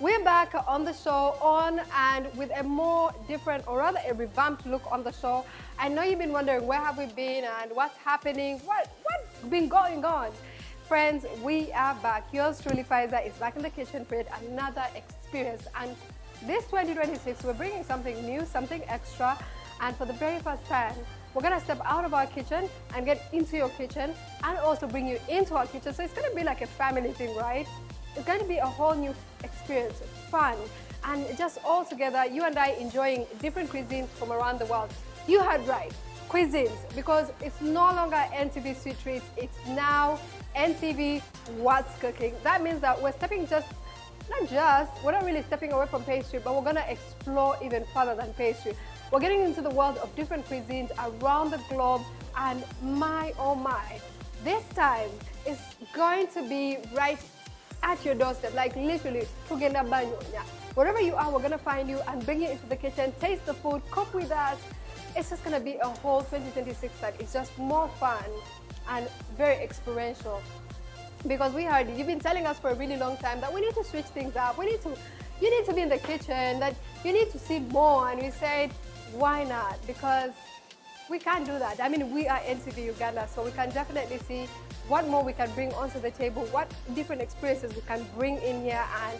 We're back on the show and with a more different, or rather a revamped look on the show. I know you've been wondering where have we been and what's happening, what's been going on. Friends, we are back. Yours truly, Faiza, is back in the kitchen for yet another experience. And this 2026, we're bringing something new, something extra. And for the very first time, we're gonna step out of our kitchen and get into your kitchen and also bring you into our kitchen. So it's gonna be like a family thing, right? It's going to be a whole new experience, fun, and just all together, you and I enjoying different cuisines from around the world. You heard right, cuisines, because it's no longer NTV Sweet Treats, it's now NTV What's Cooking. That means that we're stepping we're not really stepping away from pastry, but we're gonna explore even further than pastry. We're getting into the world of different cuisines around the globe, and my, oh my, this time is going to be right at your doorstep, like literally, tugenda banyo. Wherever you are, we're gonna find you and bring you into the kitchen, taste the food, cook with us. It's just gonna be a whole 2026 that is just more fun and very experiential. Because we heard, you've been telling us for a really long time that we need to switch things up. You need to be in the kitchen, that you need to see more, and we said, why not? Because we can't do that. I mean, we are NTV Uganda, so we can definitely see what more we can bring onto the table, what different experiences we can bring in here. And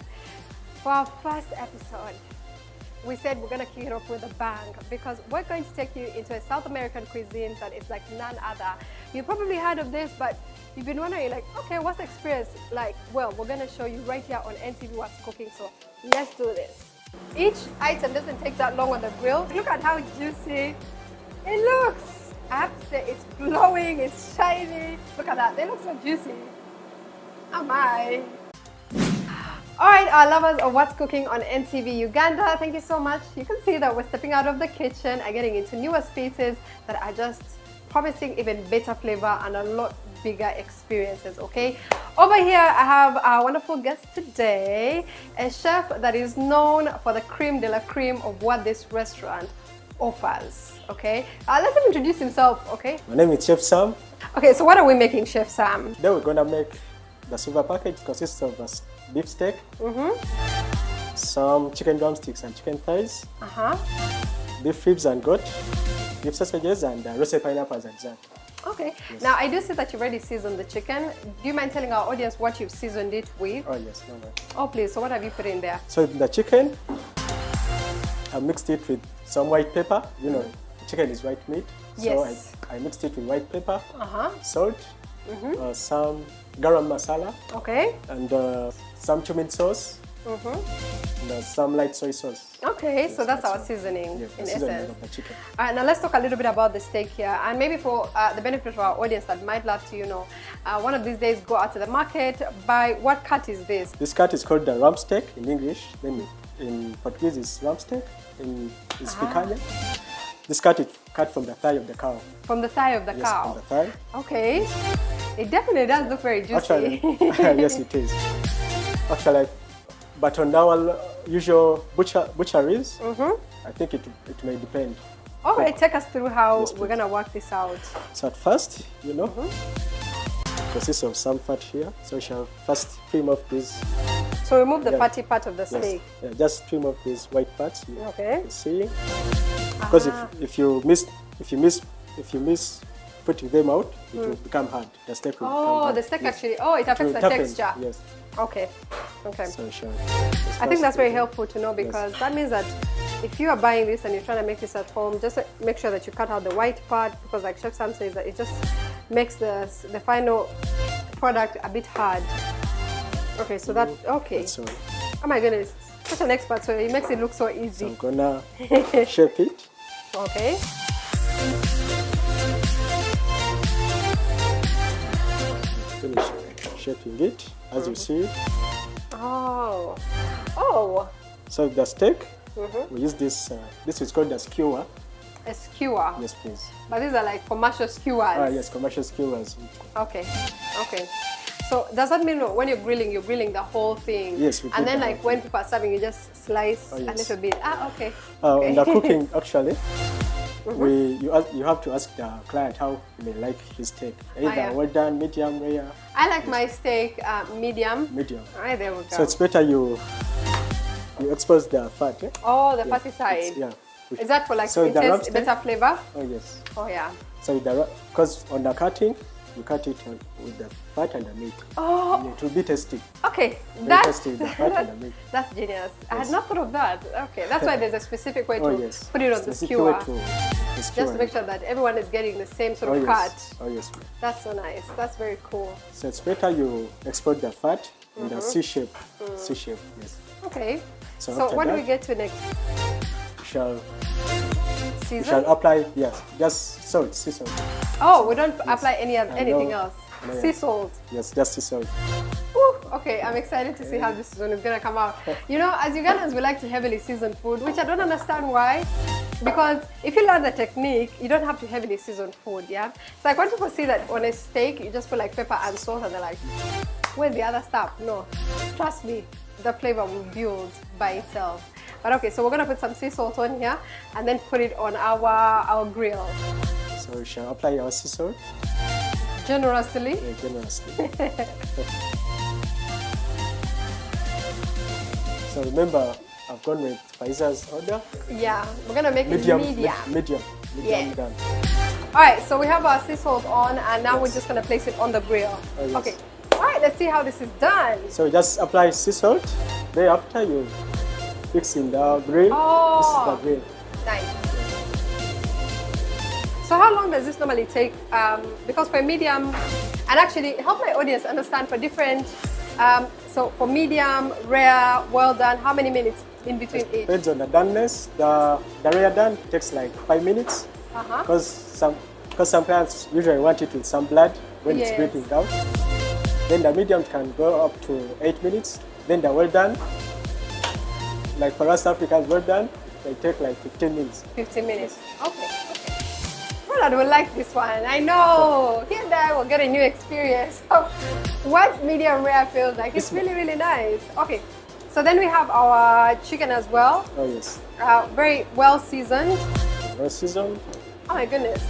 for our first episode, we said we're gonna kick it off with a bang because we're going to take you into a South American cuisine that is like none other. You've probably heard of this, but you've been wondering like, okay, what's the experience like? Well, we're gonna show you right here on NTV What's Cooking, so let's do this. Each item doesn't take that long on the grill. Look at how juicy it looks. I have to say, it's glowing, it's shiny. Look at that, they look so juicy. Oh my. All right, our lovers of What's Cooking on NTV Uganda, thank you so much. You can see that we're stepping out of the kitchen and getting into newer spaces that are just promising even better flavor and a lot bigger experiences, okay? Over here, I have our wonderful guest today, a chef that is known for the creme de la creme of what this restaurant offers, okay? Let him introduce himself, okay? My name is Chef Sam. Okay, so what are we making, Chef Sam? Today we're gonna make the silver package. It consists of a beef steak, some chicken drumsticks and chicken thighs, beef ribs and goat, beef sausages, and roasted pineapples and jam. Okay. Yes. Now, I do see that you already seasoned the chicken. Do you mind telling our audience what you've seasoned it with? Oh yes, no worries. Oh, please. So what have you put in there? So the chicken, I mixed it with some white pepper. You know, chicken is white meat. Yes. So I mixed it with white pepper, salt, some garam masala, Okay. and some cumin sauce, and some light soy sauce. Okay, Yes, so that's our all. seasoning Yes, in the seasoning essence. of the chicken. All right, now let's talk a little bit about the steak here, and maybe for the benefit of our audience that might love to, one of these days go out to the market, buy, what cut is this? This cut is called the rump steak in English. Then in Portuguese it's rump steak. It's picanha. This cut is cut from the thigh of the cow. From the thigh of the Yes, cow. from the thigh. Okay. It definitely does look very juicy. Actually, yes, it is. Actually, but on our usual butcheries, I think it may depend. All right, take us through how Yes, we're please. gonna work this out. So at first, consists of some fat here. So we shall first trim off this. So remove the Yeah. fatty part of the Yes, steak. yeah, just trim off these white parts. Okay. You see, because if you miss putting them out, it will become hard. The steak will become Oh, hard. the steak Yes. actually, it It affects will the toughen, texture. Yes. Okay. Okay. So sure. I think that's very helpful to know because that means that if you are buying this and you're trying to make this at home, just make sure that you cut out the white part because like Chef Sam says that it just makes the final product a bit hard. Okay, so that, okay. That's all. Oh my goodness, such an expert, so it makes it look so So easy. I'm gonna shape it. Okay. Finish shaping it as you see. Oh. Oh. So the steak, we use this. This is called a skewer. A skewer. Yes, please. But these are like commercial skewers. Yes, commercial skewers. Okay. Okay. So does that mean when you're grilling the whole thing? Yes, we And grill then the like whole when people are serving, you just slice Oh, a yes. little bit. Okay. In the cooking, actually, you have to ask the client how he may like his steak. Either yeah. well done, medium, rare. I like my steak medium. Medium. All right, there we go. So it's better you you expose the fat. Eh? Oh, the Yeah, fatty side. yeah. Is that for like So it the tastes lobster- better flavor? Oh yes. Oh yeah. So because on the cutting, you cut it with the fat and the meat. Oh, It will be tasty. okay. Very tasty, the fat and the meat. That's genius. I had Yes. not thought of that. Okay, that's why there's a specific way to Oh yes. put it on the Specific skewer. way to Just skewer to make it. sure that everyone is getting the same sort Oh of yes. cut. Oh yes. That's so nice. That's very cool. So it's better you export the fat in the C shape. C shape. Yes. Okay. So So after what do that- we get to next? You shall Season? apply, yes, just salt, sea salt. Oh, we don't apply anything no. else. No, yeah. Sea salt. Yes, just sea salt. Woo, okay, I'm excited to see how this one is gonna come out. You know, as Ugandans, we like to heavily season food, which I don't understand why. Because if you learn the technique, you don't have to heavily season food, yeah? So like when people see that on a steak, you just put like pepper and salt and they're like, where's the other stuff? No, trust me, the flavor will build by itself. But okay, so we're gonna put some sea salt on here and then put it on our grill. So we shall apply our sea salt Generously. generously. So remember, I've gone with Faiza's order. Yeah, we're gonna make Medium, it medium. medium Yes. done. All right, so we have our sea salt on, and now we're just gonna place it on the grill. Oh, yes. Okay. All right, let's see how this is done. So just apply sea salt. Then after you fix in the grill, Oh. this is the grill. Nice. So how long does this normally take? Because for medium, and actually help my audience understand for different. So for medium, rare, well done, how many minutes in between each? Depends on the doneness. The rare done takes like 5 minutes. Uh-huh. Because some clients usually want it with some blood when Yes. it's breaking out. Then the medium can go up to 8 minutes. Then the well done, like for us Africans, well done, they take like 15 minutes. 15 minutes. Okay. Roland will like this one. I know. Here and there we'll get a new experience of what medium rare feels like. It's really, really nice. Okay. So then we have our chicken as well. Oh yes. Very well seasoned. Well seasoned. Oh my goodness.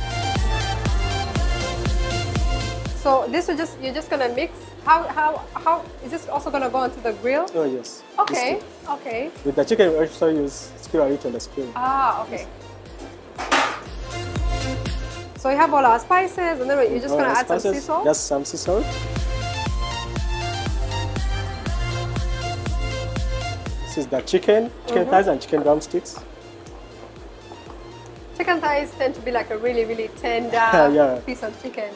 So this will you're just gonna mix. How is this also gonna go onto the grill? Oh yes. Okay. This too. Okay. With the chicken, we also use skewer it on the skewer. Ah, okay. So we have all our spices, and then you're just gonna add some sea Spices, salt. Just some sea salt. This is the chicken thighs and chicken drumsticks. Chicken thighs tend to be like a really, really tender Yeah. piece of chicken.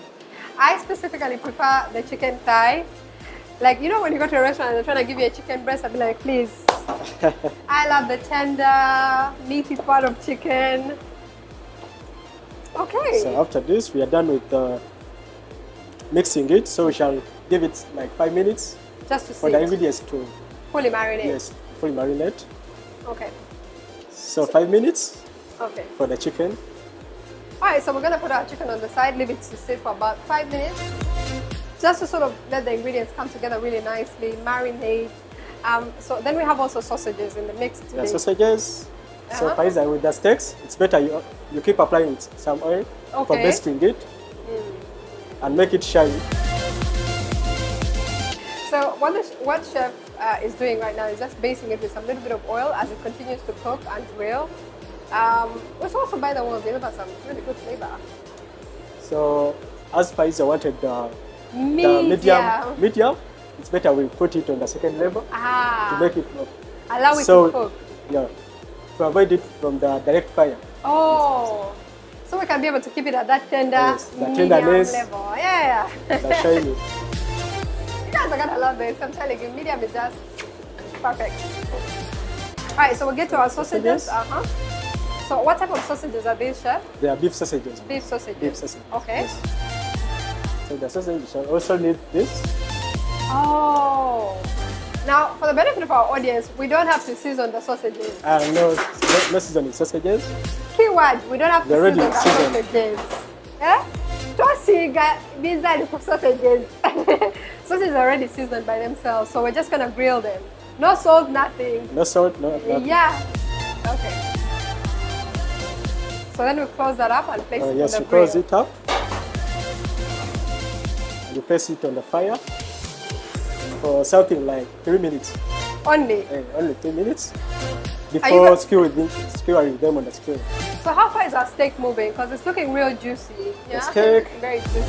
I specifically prefer the chicken thigh. Like, you know, when you go to a restaurant and they're trying to give you a chicken breast, I'll be like, please. I love the tender, meaty part of chicken. Okay. So after this, we are done with mixing it. So we shall give it like 5 minutes Just to for the sit, ingredients to fully marinate. fully marinate. Okay. So 5 minutes Okay. for the chicken. All right, so we're gonna put our chicken on the side, leave it to sit for about 5 minutes, just to sort of let the ingredients come together really nicely, marinate. So then we have also sausages in the mix today. The sausages. So Uh-huh. Faiza, with the steaks, it's better you keep applying some oil for Okay. basting it and make it shiny. So what chef is doing right now is just basting it with some little bit of oil as it continues to cook and grill. Which also, by the way, will deliver some really good flavor. So as Faiza wanted the Medium. medium, it's better we put it on the second level to make it Allow it so, to cook. Yeah, to avoid it from the direct fire. Oh, so we can be able to keep it at that tender, Yes, the medium tenderness. level. Yeah. The shiny. You guys are gonna love this. I'm telling you, medium is just perfect. All right, so we'll get to our sausages. Sausages. So what type of sausages are these, chef? They are beef sausages. Beef sausages. Beef sausages. Okay. Yes. So the sausage shall also need this. Oh. Now, for the benefit of our audience, we don't have to season the sausages. No seasoning sausages. Keyword, we don't have to They're already season the seasoned. sausages. Yeah? Tossiga, these are the sausages. Sausages are already seasoned by themselves, so we're just gonna grill them. No salt, nothing. No salt, no nothing. Yeah. Okay. So then we close that up and place it Yes, on you the grill. close it up. And you place it on the fire for something like 3 minutes. Only. Only 3 minutes before skewering them on the skewer. So how far is our steak moving? Because it's looking real juicy. Yeah? steak. Very juicy.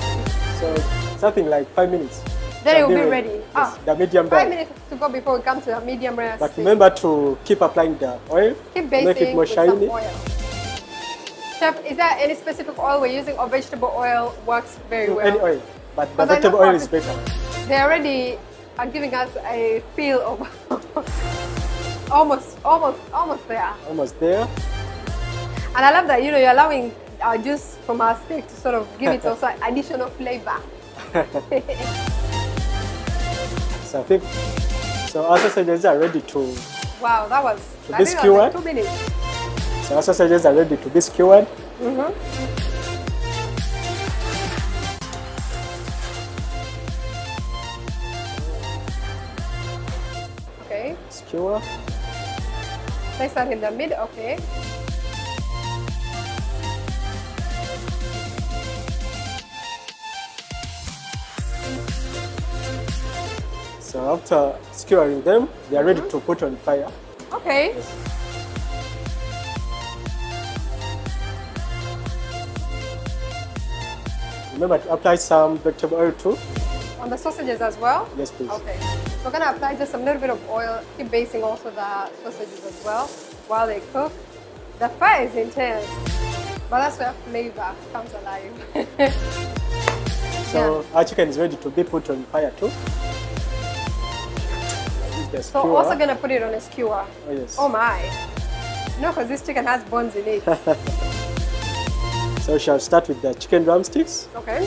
So something like 5 minutes. Then it will be ready. Yes, the medium done. 5 minutes to go before we come to the medium rare But steak. remember to keep applying the oil. Keep to make it basting more with shiny. some oil. Chef, is there any specific oil we're using or vegetable oil works very well? Any oil, but the Because I know vegetable oil for- is better. They already are giving us a feel of almost there. Almost there. And I love that, you know, you're allowing our juice from our steak to sort of give it also additional flavor. So I think our sausages are ready to. Wow, that was, To I be think that was like skewered? 2 minutes. So our sausages are ready to be skewered. Okay, Skewer. place that in the mid, okay. So after skewering them, they are ready to put on fire. Okay, Remember to apply some vegetable oil too. on the sausages as well? Yes, please. Okay, so we're gonna apply just a little bit of oil, keep basting also the sausages as well while they cook. The fire is intense, but that's where flavor comes alive. So our chicken is ready to be put on fire too. Use the So skewer. also gonna put it on a skewer. Oh yes. Oh my. No, because this chicken has bones in it. So we shall start with the chicken drumsticks. Okay.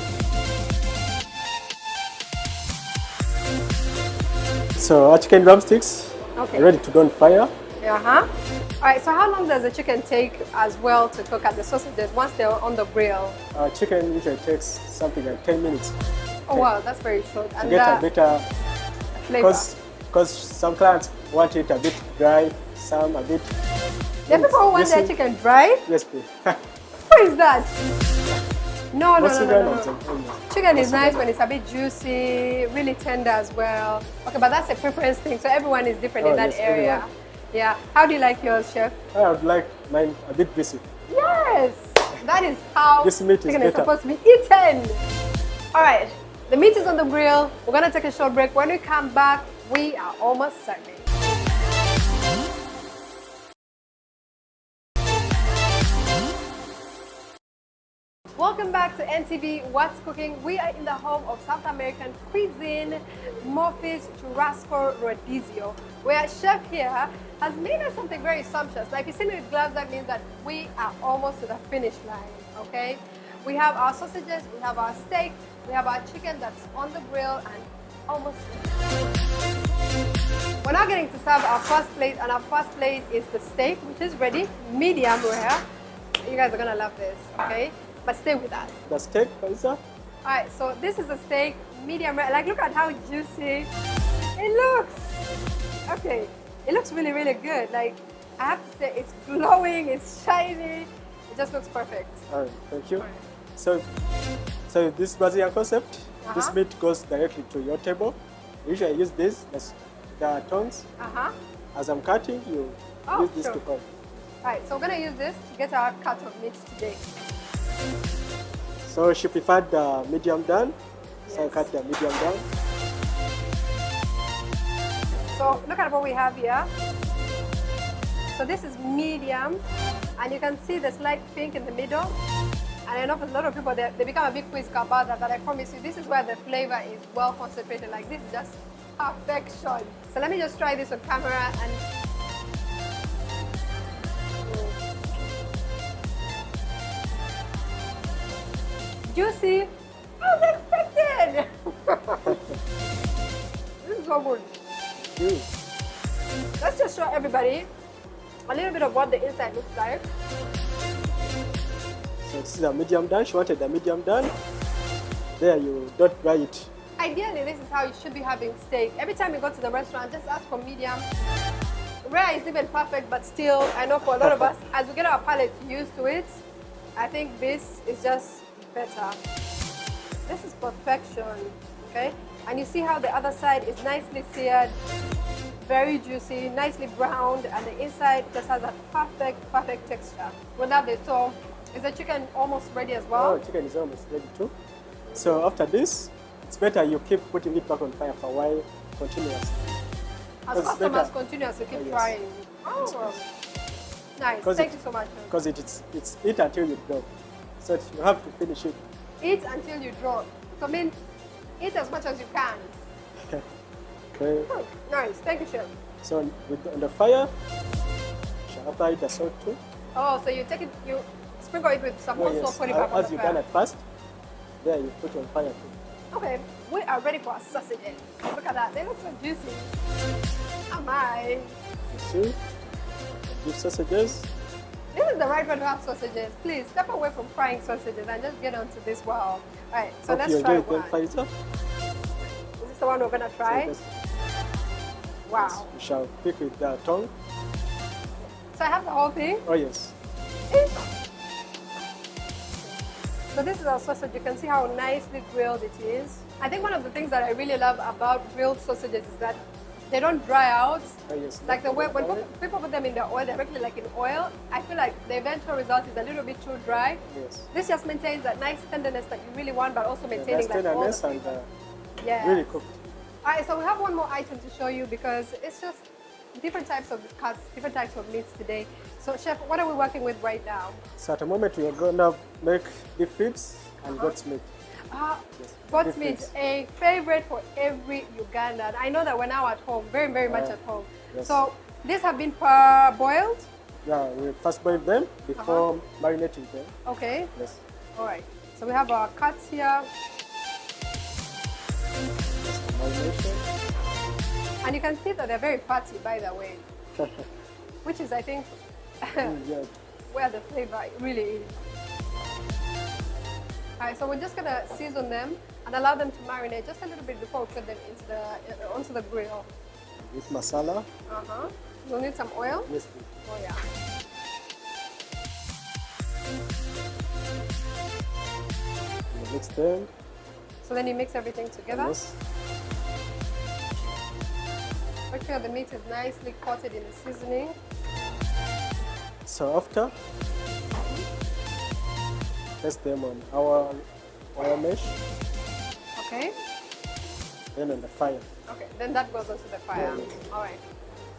So our chicken drumsticks Okay. are ready to go on fire. Uh-huh. All right, so how long does the chicken take as well to cook at the sausages once they're on the grill? Our chicken usually takes something like 10 minutes Oh wow, that's very short. to And get a the better, flavor. because some clients want it a bit dry, some a bit. There are people who want their Juicy. chicken dry. Yes, please. What is that? No, no, What's no, the no, no, brand no. of them? Chicken is nice when it's a bit juicy, really tender as well. Okay, but that's a preference thing, so everyone is different in Oh, that yes, area. everyone. Yeah. How do you like yours, chef? I would like mine a bit greasy. Yes, that is how This meat is chicken is better. supposed to be eaten. All right, the meat is on the grill. We're gonna take a short break. When we come back, we are almost serving. Welcome back to NTV What's Cooking. We are in the home of South American cuisine, Murphy's Churrasco Rodizio, where chef here has made us something very sumptuous. Now, if you see me with gloves, that means that we are almost to the finish line, okay? We have our sausages, we have our steak, we have our chicken that's on the grill and almost We're now getting to serve our first plate, and our first plate is the steak, which is ready, medium rare. You guys are gonna love this, okay? But stay with us. The steak, Lisa? Alright, so this is a steak, medium rare. Like, look at how juicy it looks. Okay, it looks really, really good. Like, I have to say, it's glowing, it's shiny. It just looks perfect. All right, thank you. So this Brazilian concept, this Uh-huh. meat goes directly to your table. Usually I use this, the tongs. Uh-huh. As I'm cutting, you Oh, use this sure. to cut. Alright, so we're gonna use this to get our cut of meat today. So she preferred the medium done, so I Yes. cut the medium done. So look at what we have here. So this is medium, and you can see the slight pink in the middle. And I know for a lot of people, they become a big quiz about that, but I promise you, this is where the flavor is well concentrated. Like, this is just perfection. So let me just try this on camera and juicy as expected. This is so good. Let's just show everybody a little bit of what the inside looks like. So this is a medium done. She wanted the medium done. There, you don't dry it. Ideally, this is how you should be having steak. Every time you go to the restaurant, just ask for medium. Rare is even perfect, but still, I know for a lot of us, as we get our palate used to it, I think this is just better. This is perfection, okay? And you see how the other side is nicely seared. very juicy, nicely browned, and the inside just has a perfect texture. We love it. So is the chicken almost ready as well? Oh, chicken is almost ready too. So after this, it's better you keep putting it back on fire for a while, continuously. As customers continue to keep yes. trying. Oh, nice. Thank you so much. Because it's eat until you drop. So you have to finish it. Eat until you drop. So I mean, eat as much as you can. Okay. Oh, nice. Thank you, chef. So on the fire, shall apply the salt too. Oh, so you take it, you sprinkle it with some more salt, put it back on as the you fire. done at first, there you put it on fire too. Okay, we are ready for our sausages. Look at that, they look so juicy. Am I? You see, beef sausages. This is the right one to have sausages. Please step away from frying sausages and just get onto this world. Alright, so let's try one. Is this the one we're gonna try? So wow. Yes, we shall pick with the tongue. So I have the whole thing? Oh yes. So this is our sausage. You can see how nicely grilled it is. I think one of the things that I really love about grilled sausages is that they don't dry out. Oh yes. Like the way when people put them in the oil, directly like in oil, I feel like the eventual result is a little bit too dry. Yes. This just maintains that nice tenderness that you really want, but also maintaining nice like all the tenderness and yes. really cooked. All right, so we have one more item to show you because it's just different types of cuts, different types of meats today. So chef, what are we working with right now? So at the moment we are gonna make beef ribs and goat's meat. Yes, Goat's beef meat, ribs. a favorite for every Ugandan. I know that we're now at home, very much at home. Yes. So these have been boiled? Yeah, we first boil them before marinating them. Okay. Yes. All right. So we have our cuts here. Marination. And you can see that they're very fatty, by the way, which is, I think, Yeah. where the flavor really is. All right, so we're just gonna season them and allow them to marinate just a little bit before we put them into onto the grill. With masala. We'll need some oil. Yes, please. Oh yeah. We mix them. So then you mix everything together. Yes. Make sure the meat is nicely coated in the seasoning. So after, place them on our wire mesh, Okay. then on the fire. Okay. Then that goes onto the fire. Yeah. All right.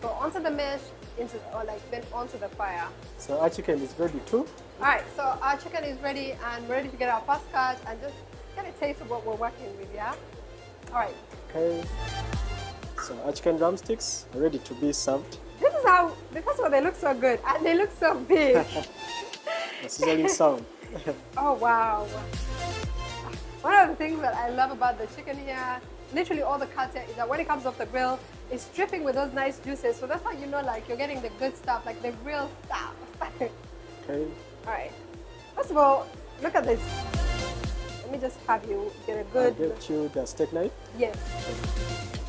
So onto the mesh, then onto the fire. So our chicken is ready too. All right. So our chicken is ready, and we're ready to get our first cut and just get a taste of what we're working with. Yeah. All right. Okay. So our chicken drumsticks are ready to be served. This is how, because they look so good and they look so big. The sizzling sound. Oh wow. One of the things that I love about the chicken here, literally all the cuts here, is that when it comes off the grill, it's dripping with those nice juices. So that's how you know like you're getting the good stuff, like the real stuff. Okay. All right. First of all, look at this. Let me just have you get a I'll good get you the steak knife. Yes.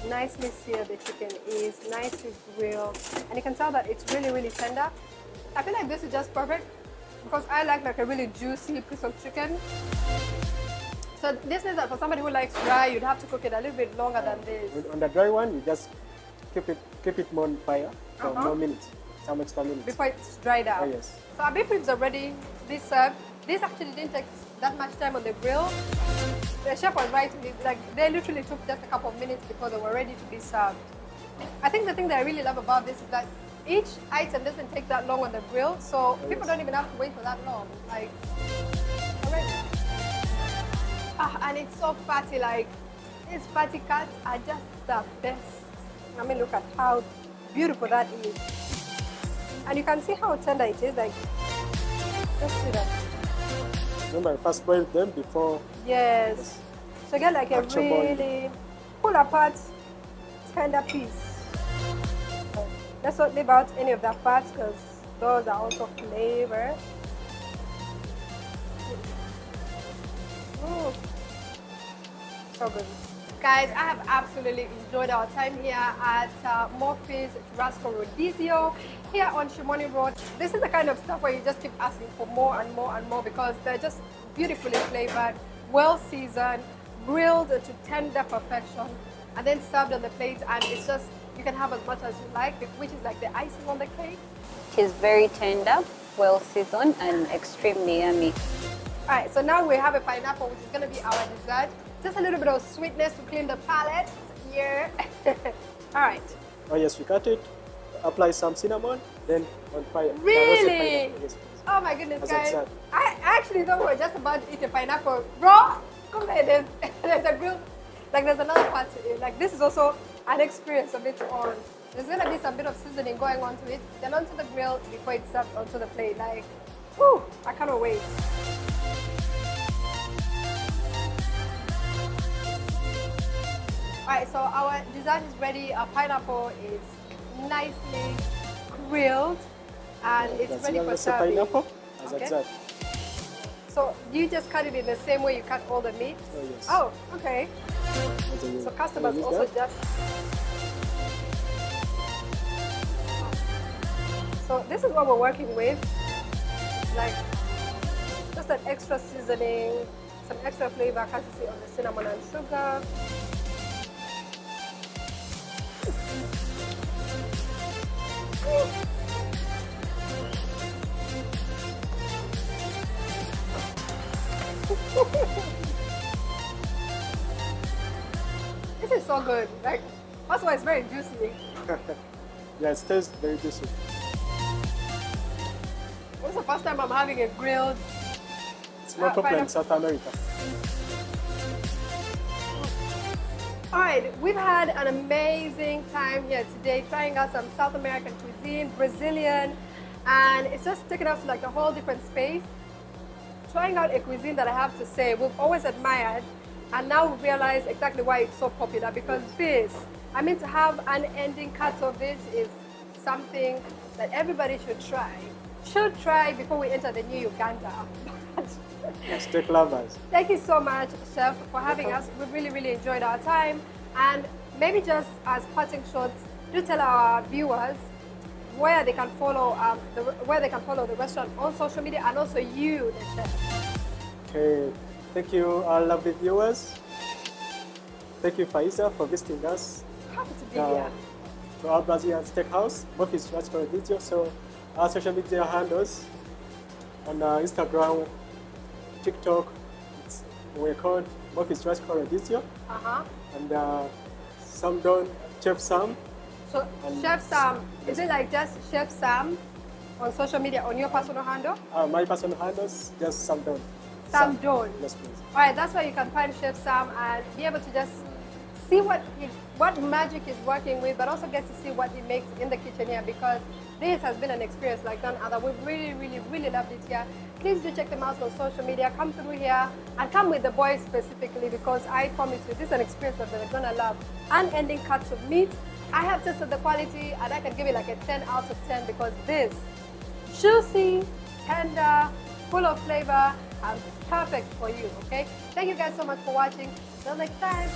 Nicely seared the chicken is, nicely grilled. And you can tell that it's really tender. I feel like this is just perfect because I like a really juicy piece of chicken. So this means that for somebody who likes dry, you'd have to cook it a little bit longer than this. On the dry one, you just keep it more on fire for more minutes, some extra minutes. Before it's dried out. Oh, yes. So our beef ribs are ready, be served. This actually didn't take that much time on the grill. The chef was right, like they literally took just a couple of minutes before they were ready to be served. I think the thing that I really love about this is that each item doesn't take that long on the grill, so people don't even have to wait for that long. Like, already. And it's so fatty, like these fatty cuts are just the best. I mean, look at how beautiful that is. And you can see how tender it is, like, just see that. Remember, I first boiled them before. Yes. So get like a really pull apart tender piece. Let's not leave out any of the parts because those are also flavored. So good. Guys, I have absolutely enjoyed our time here at Murphy's Churrasco Rodizio here on Shimoni Road. This is the kind of stuff where you just keep asking for more and more and more because they're just beautifully flavored, well seasoned, grilled to tender perfection, and then served on the plate, and it's just You can have as much as you like, which is like the icing on the cake. It is very tender, well seasoned, and extremely yummy. All right, so now we have a pineapple, which is going to be our dessert. Just a little bit of sweetness to clean the palate. Yeah. All right. Oh yes, we cut it, apply some cinnamon, then on fire. Really? Yes, Oh my goodness, As guys. dessert. I actually thought we were just about to eat a pineapple. Bro, come here, there's a grill. Like there's another part to it. Like this is also an experience of its own. There's gonna be some bit of seasoning going onto it, then onto the grill before it's served onto the plate. Like, whew, I cannot wait. Alright, so our dessert is ready. Our pineapple is nicely grilled and it's ready for serving. Pineapple as Okay. a dessert. So do you just cut it in the same way you cut all the meat? Oh yes. Oh, okay. As a- So customers use also that. just... So this is what we're working with. Like just an extra seasoning, some extra flavor courtesy of the cinnamon and sugar. This is so good. Like, first of all, it's very juicy. Yeah, it tastes very juicy. This is the first time I'm having a grilled. It's more popular in pineapple. South America. All right, we've had an amazing time here today trying out some South American cuisine, Brazilian, and it's just taken us to like a whole different space. Trying out a cuisine that I have to say we've always admired, and now we realize exactly why it's so popular, because this, I mean, to have unending cuts of this is something that everybody should try. Should try before we enter the new Uganda. Steak lovers. Thank you so much, Chef, for having us. We really, really enjoyed our time. And maybe just as parting shots, do tell our viewers where they can follow the restaurant on social media, and also you, the chef. Okay, thank you, our lovely viewers. Thank you, Faiza, for visiting us Happy to be here. to our Brazilian steakhouse, Murphy's Restaurant Video. So, our social media handles on Instagram, TikTok, we're called Murphy's Restaurant Video, and Sam Don, Chef Sam. So, Chef Sam, is it like just Chef Sam on social media on your personal handle? My personal handles, just Sam Don. Sam Don. Yes, please. All right, that's where you can find Chef Sam and be able to just see what magic he's working with, but also get to see what he makes in the kitchen here, because this has been an experience like none other. We've really, really, really loved it here. Please do check them out on social media. Come through here and come with the boys specifically, because I promise you, this is an experience that they're gonna love. Unending cuts of meat. I have tested the quality and I can give it like a 10 out of 10, because this, juicy, tender, full of flavor, and perfect for you, okay? Thank you guys so much for watching. Till next time.